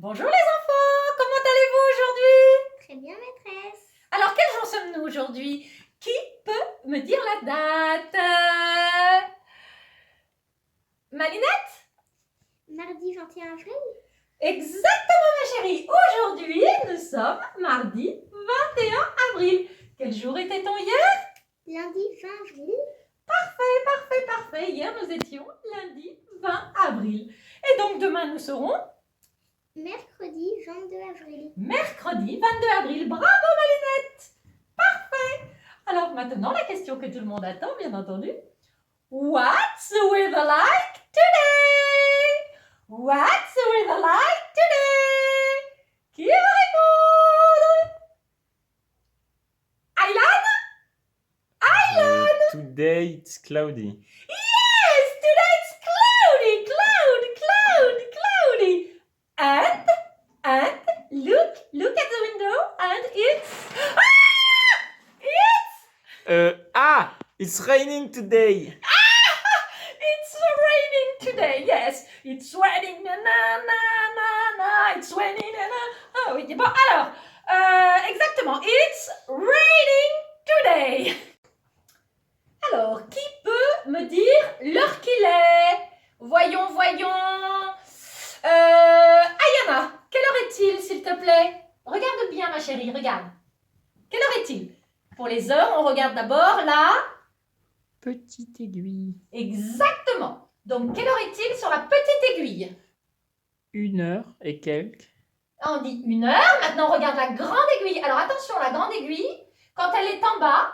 Bonjour les enfants, comment allez-vous aujourd'hui? Très bien, maîtresse. Alors, quel jour sommes-nous aujourd'hui? Qui peut me dire la date? Malinette? Mardi 21 avril. Exactement ma chérie, aujourd'hui nous sommes mardi 21 avril. Quel jour était-on hier? Lundi 20 avril. Parfait, hier nous étions lundi 20 avril. Et donc demain nous serons Mercredi 22 avril. mercredi 22 avril. Bravo Malinette! Parfait! Alors maintenant la question que tout le monde attend, bien entendu. What's the weather like today? What's the weather like today? Qui va répondre? Aylan? Today it's cloudy. Yes, today it's cloudy. And look at the window and it's It's raining today. It's raining today. Yes, it's raining. Na na na na na. It's raining. Na na. Ah oui. Bon alors, exactement. It's raining today. Alors, qui peut me dire l'heure qu'il est? Voyons. Ayana, quelle heure est-il, s'il te plaît? Regarde bien, ma chérie, regarde. Quelle heure est-il? Pour les heures, on regarde d'abord la Petite aiguille. Exactement. Donc, quelle heure est-il sur la petite aiguille? 1h et quelques. On dit 1 heure. Maintenant, on regarde la grande aiguille. Alors, attention, la grande aiguille, quand elle est en bas,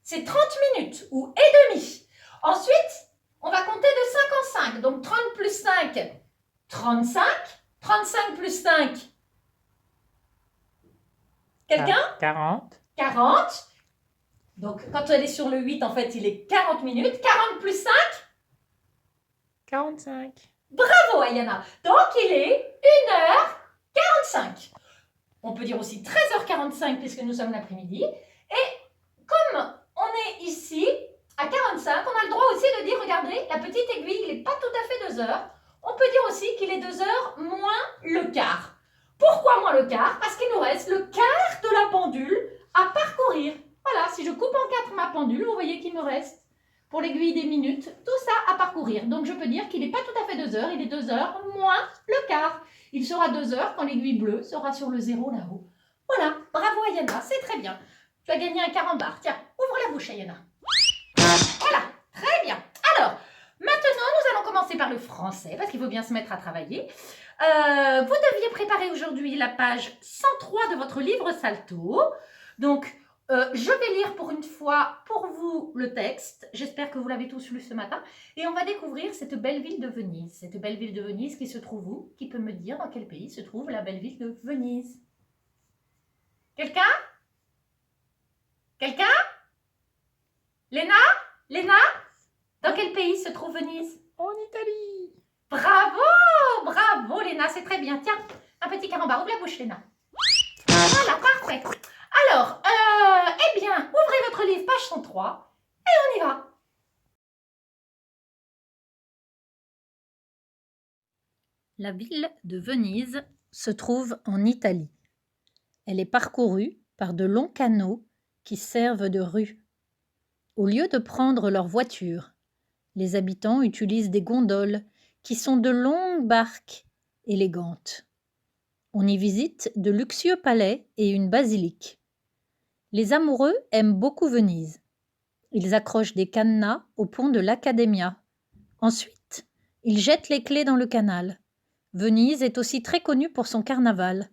c'est 30 minutes ou et demi. Ensuite, on va compter de 5 en 5. Donc, 30 plus 5, 35. 35 plus 5. Quelqu'un? 40. 40. Donc, quand elle est sur le 8, en fait, il est 40 minutes. 40 plus 5. 45. Bravo, Ayana. Donc, il est 1h45. On peut dire aussi 13h45 puisque nous sommes l'après-midi. Et comme on est ici à 45, on a le droit aussi de dire, regardez, la petite aiguille, il n'est pas tout à fait 2 heures. On peut dire aussi qu'il est 2 heures moins le quart. Pourquoi moins le quart? Parce qu'il nous reste le quart de la pendule à parcourir. Voilà, si je coupe en 4 ma pendule, vous voyez qu'il me reste, pour l'aiguille des minutes, tout ça à parcourir. Donc je peux dire qu'il n'est pas tout à fait 2 heures, il est 2 heures moins le quart. Il sera 2 heures quand l'aiguille bleue sera sur le 0 là-haut. Voilà, bravo Ayana, c'est très bien. Tu as gagné un carambar. Tiens, ouvre la bouche Ayana. Voilà, très bien. Alors, maintenant nous allons commencer par le français, parce qu'il faut bien se mettre à travailler. Vous deviez préparer aujourd'hui la page 103 de votre livre Salto. Donc, je vais lire pour une fois pour vous le texte. J'espère que vous l'avez tous lu ce matin. Et on va découvrir cette belle ville de Venise. Cette belle ville de Venise qui se trouve où? Qui peut me dire dans quel pays se trouve la belle ville de Venise? Quelqu'un? Quelqu'un? Léna? Léna? Dans quel pays se trouve Venise? En Italie. Bravo Léna, c'est très bien. Tiens, un petit carambar, ouvre la bouche Léna. Voilà, parfait. Alors, eh bien, ouvrez votre livre, page 103, et on y va. La ville de Venise se trouve en Italie. Elle est parcourue par de longs canaux qui servent de rues. Au lieu de prendre leur voiture, les habitants utilisent des gondoles qui sont de longues barques élégantes. On y visite de luxueux palais et une basilique. Les amoureux aiment beaucoup Venise. Ils accrochent des cadenas au pont de l'Accademia. Ensuite, ils jettent les clés dans le canal. Venise est aussi très connue pour son carnaval.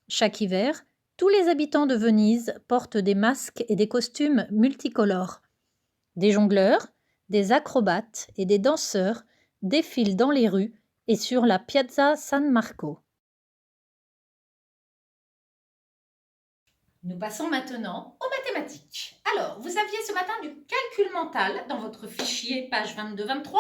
Chaque hiver, tous les habitants de Venise portent des masques et des costumes multicolores. Des jongleurs, des acrobates et des danseurs défilent dans les rues et sur la Piazza San Marco. Nous passons maintenant aux mathématiques. Alors, vous aviez ce matin du calcul mental dans votre fichier, page 22-23,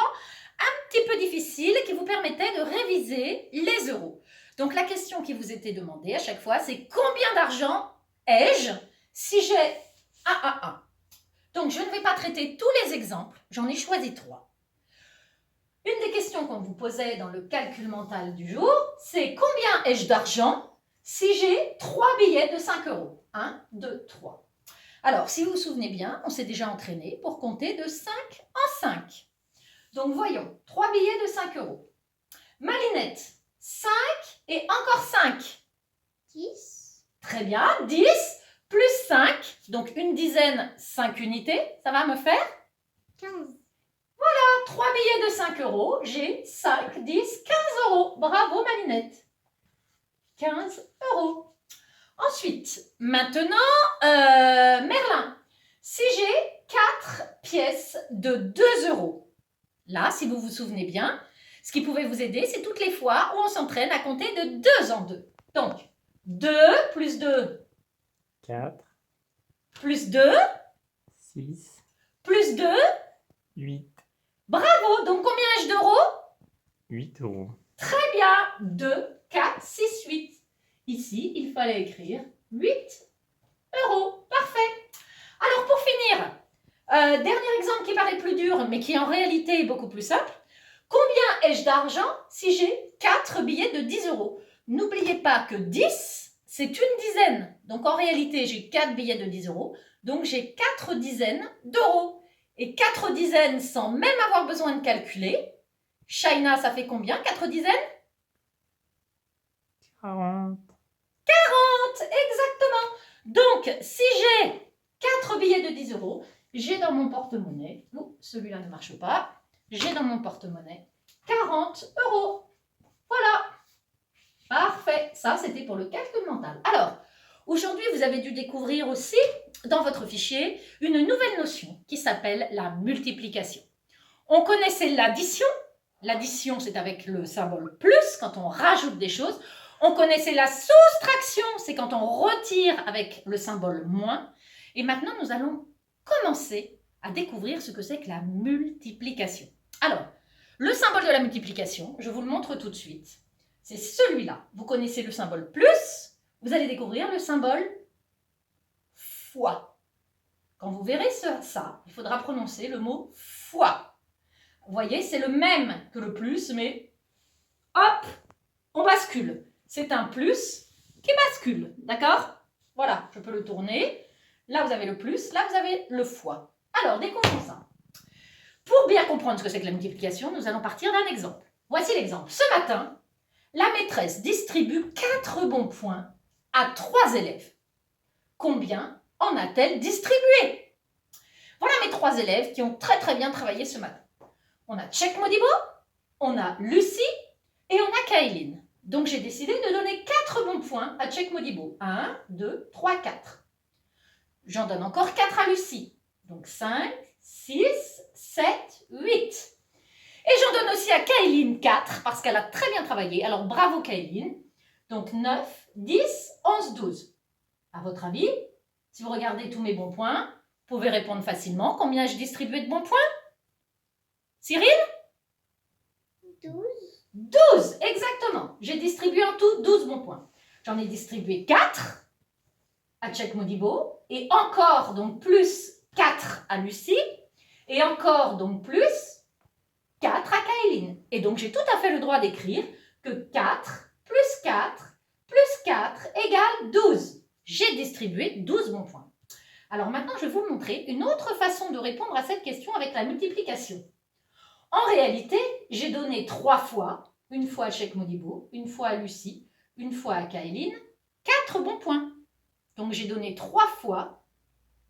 un petit peu difficile qui vous permettait de réviser les euros. Donc, la question qui vous était demandée à chaque fois, c'est combien d'argent ai-je si j'ai 1 à 1? Donc, je ne vais pas traiter tous les exemples, j'en ai choisi 3. Une des questions qu'on vous posait dans le calcul mental du jour, c'est combien ai-je d'argent si j'ai 3 billets de 5 euros? 1, 2, 3. Alors, si vous vous souvenez bien, on s'est déjà entraîné pour compter de 5 en 5. Donc, voyons, 3 billets de 5 euros. Malinette, 5 et encore 5. 10. Très bien, 10 plus 5, donc une dizaine, 5 unités, ça va me faire 15. 3 billets de 5 euros, j'ai 5, 10, 15 euros. Bravo Malinette. 15 euros. Ensuite, maintenant, Merlin, si j'ai 4 pièces de 2 euros, là, si vous vous souvenez bien, ce qui pouvait vous aider, c'est toutes les fois où on s'entraîne à compter de 2 en 2. Donc, 2 plus 2 4, plus 2 6, plus 2. 8. Bravo, donc combien ai-je d'euros? 8 euros. Très bien, 2, 4, 6, 8. Ici, il fallait écrire 8 euros. Parfait. Alors, pour finir, dernier exemple qui paraît plus dur, mais qui en réalité est beaucoup plus simple. Combien ai-je d'argent si j'ai 4 billets de 10 euros? N'oubliez pas que 10, c'est une dizaine. Donc, en réalité, j'ai 4 billets de 10 euros. Donc, j'ai 4 dizaines d'euros. Et 4 dizaines sans même avoir besoin de calculer. Shaina, ça fait combien 4 dizaines? 40. 40, exactement. Donc, si j'ai 4 billets de 10 euros, j'ai dans mon porte-monnaie, celui-là ne marche pas, j'ai dans mon porte-monnaie 40 euros. Voilà. Parfait. Ça, c'était pour le calcul mental. Alors, aujourd'hui, vous avez dû découvrir aussi, dans votre fichier, une nouvelle notion qui s'appelle la multiplication. On connaissait l'addition. L'addition, c'est avec le symbole plus, quand on rajoute des choses. On connaissait la soustraction, c'est quand on retire avec le symbole moins. Et maintenant, nous allons commencer à découvrir ce que c'est que la multiplication. Alors, le symbole de la multiplication, je vous le montre tout de suite. C'est celui-là. Vous connaissez le symbole plus, vous allez découvrir le symbole fois. Quand vous verrez ça, il faudra prononcer le mot fois. Vous voyez, c'est le même que le plus, mais hop, on bascule. C'est un plus qui bascule, d'accord? Voilà, je peux le tourner. Là, vous avez le plus, là, vous avez le fois. Alors, découvrons ça. Pour bien comprendre ce que c'est que la multiplication, nous allons partir d'un exemple. Voici l'exemple. Ce matin, la maîtresse distribue 4 bons points à 3 élèves. Combien en a-t-elle distribué? Voilà mes 3 élèves qui ont très bien travaillé ce matin. On a Tchèque Modibo, on a Lucie et on a Kaïline. Donc j'ai décidé de donner 4 bons points à Tchèque Modibo. 1, 2, 3, 4. J'en donne encore 4 à Lucie. Donc 5, 6, 7, 8. Et j'en donne aussi à Kaïline 4 parce qu'elle a très bien travaillé. Alors bravo Kaïline. Donc 9, 10, 11, 12. À votre avis, si vous regardez tous mes bons points, vous pouvez répondre facilement. Combien ai-je distribué de bons points? Cyril? 12. 12, exactement. J'ai distribué en tout 12 bons points. J'en ai distribué 4 à Tchèque Modibo et encore donc plus 4 à Lucie et encore donc plus 4 à Kaïline. Et donc j'ai tout à fait le droit d'écrire que 4 plus 4 plus 4 égale 12. J'ai distribué 12 bons points. Alors maintenant, je vais vous montrer une autre façon de répondre à cette question avec la multiplication. En réalité, j'ai donné 3 fois, une fois à Tchèque Modibo, une fois à Lucie, une fois à Kaïline, 4 bons points. Donc j'ai donné 3 fois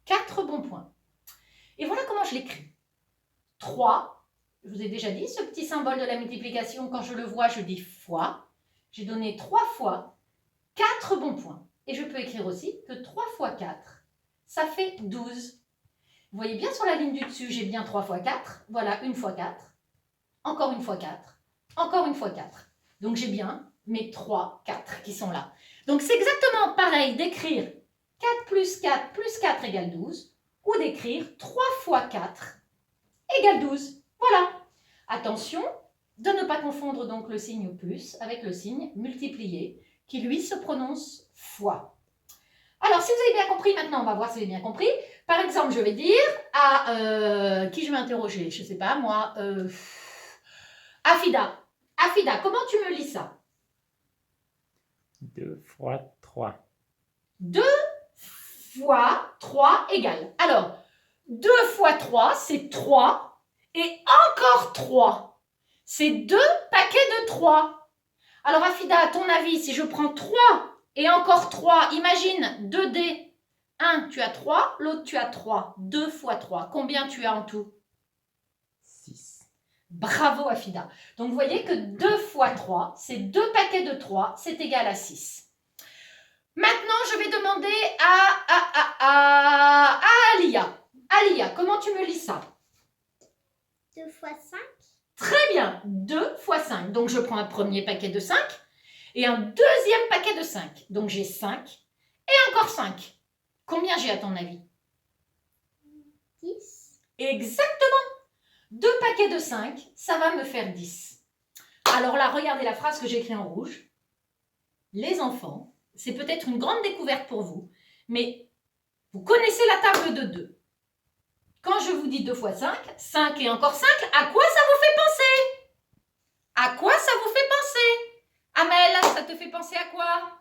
4 bons points. Et voilà comment je l'écris. 3, je vous ai déjà dit, ce petit symbole de la multiplication, quand je le vois, je dis fois. J'ai donné 3 fois 4 bons points. Et je peux écrire aussi que 3 fois 4, ça fait 12. Vous voyez bien sur la ligne du dessus, j'ai bien 3 fois 4. Voilà, une fois 4. Encore une fois 4. Encore une fois 4. Donc j'ai bien mes 3, 4 qui sont là. Donc c'est exactement pareil d'écrire 4 plus 4 égale 12 ou d'écrire 3 fois 4 égale 12. Voilà. Attention de ne pas confondre donc le signe plus avec le signe multiplié qui lui se prononce fois. Alors si vous avez bien compris, maintenant on va voir si vous avez bien compris. Par exemple, je vais dire à qui je vais interroger, je ne sais pas moi, Afida, Afida, comment tu me lis ça? 2 fois 3. 2 fois 3 égale. Alors, 2 fois 3, c'est 3. Et encore 3. C'est 2 paquets de 3. Alors, Afida, à ton avis, si je prends 3 et encore 3, imagine 2 dés. Un, tu as 3, l'autre, tu as 3. 2 fois 3. Combien tu as en tout? 6. Bravo, Afida. Donc, vous voyez que 2 fois 3, c'est 2 paquets de 3, c'est égal à 6. Maintenant, je vais demander à Alia. Alia, comment tu me lis ça? 2 fois 5. Très bien, 2 fois 5. Donc, je prends un premier paquet de 5 et un deuxième paquet de 5. Donc, j'ai 5 et encore 5. Combien j'ai à ton avis? 10. Exactement. 2 paquets de 5, ça va me faire 10. Alors là, regardez la phrase que j'ai écrite en rouge. Les enfants, c'est peut-être une grande découverte pour vous, mais vous connaissez la table de 2. Quand je vous dis 2 fois 5, 5 et encore 5, à quoi ça vous fait penser? À quoi ça vous fait penser? Amel, ça te fait penser à quoi?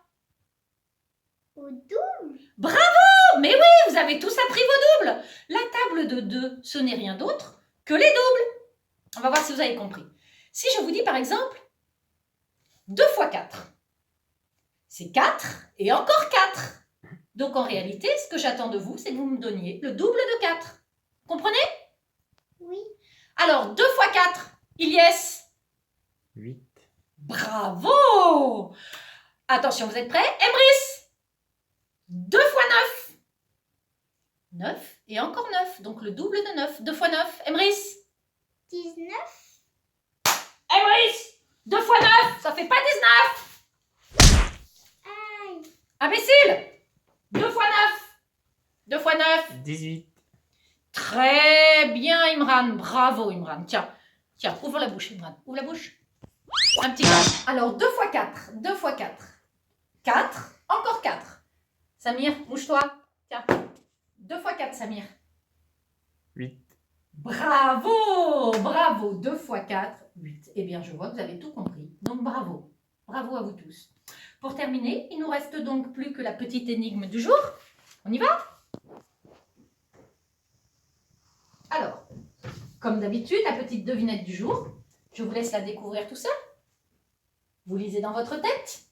Au double. Bravo! Mais oui, vous avez tous appris vos doubles. La table de 2, ce n'est rien d'autre que les doubles. On va voir si vous avez compris. Si je vous dis par exemple 2 fois 4, c'est 4 et encore 4. Donc en réalité, ce que j'attends de vous, c'est que vous me donniez le double de 4. Comprenez? Oui. Alors 2 fois 4, Ilyes. 8. Bravo! Attention, vous êtes prêts? Emrys. 2 fois 9. 9 et encore 9. Donc le double de 9. 2 fois 9. Emrys. 19. Emrys. 2 fois 9. Ça fait pas 19. Aïe. Imbécile. 2 fois 9. 2 fois 9. 18. Très bien, Imran. Bravo, Imran. Tiens, ouvre la bouche, Imran. Ouvre la bouche. Un petit peu. Alors, 2 fois 4. 2 fois 4. 4. Encore 4. Samir, bouge-toi. Tiens. 2 fois 4, Samir. 8. Bravo. Bravo. 2 fois 4, 8. Eh bien, je vois que vous avez tout compris. Donc, bravo. Bravo à vous tous. Pour terminer, il nous reste donc plus que la petite énigme du jour. On y va? Alors, comme d'habitude, la petite devinette du jour, je vous laisse la découvrir tout seul. Vous lisez dans votre tête.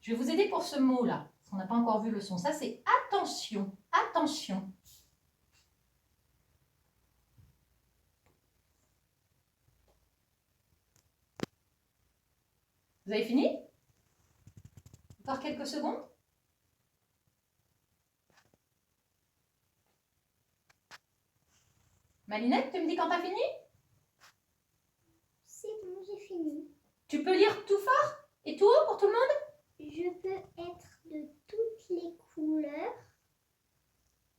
Je vais vous aider pour ce mot-là, parce qu'on n'a pas encore vu le son. Ça, c'est attention, attention. Vous avez fini? Encore quelques secondes? Malinette, tu me dis quand t'as fini? C'est bon, j'ai fini. Tu peux lire tout fort et tout haut pour tout le monde? Je peux être de toutes les couleurs.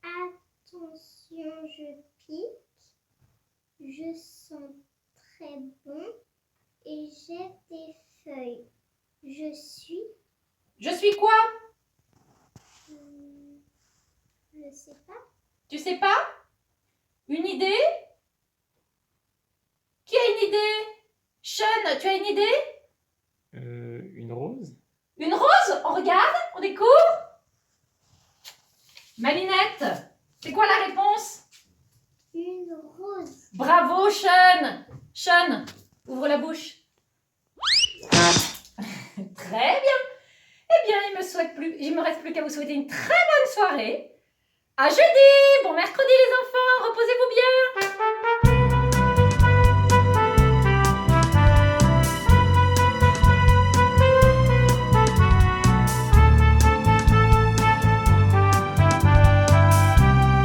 Attention, je pique. Je sens très bon et j'ai des feuilles. Je suis... Je suis quoi? Je sais pas. Tu sais pas? Une idée? Qui a une idée? Sean, tu as une idée? Une rose. Une rose? On regarde? On découvre? Malinette, c'est quoi la réponse? Une rose. Bravo, Sean! Sean, ouvre la bouche. Très bien. Eh bien, il me reste plus qu'à vous souhaiter une très bonne soirée. À jeudi! Bon mercredi les enfants, reposez-vous bien!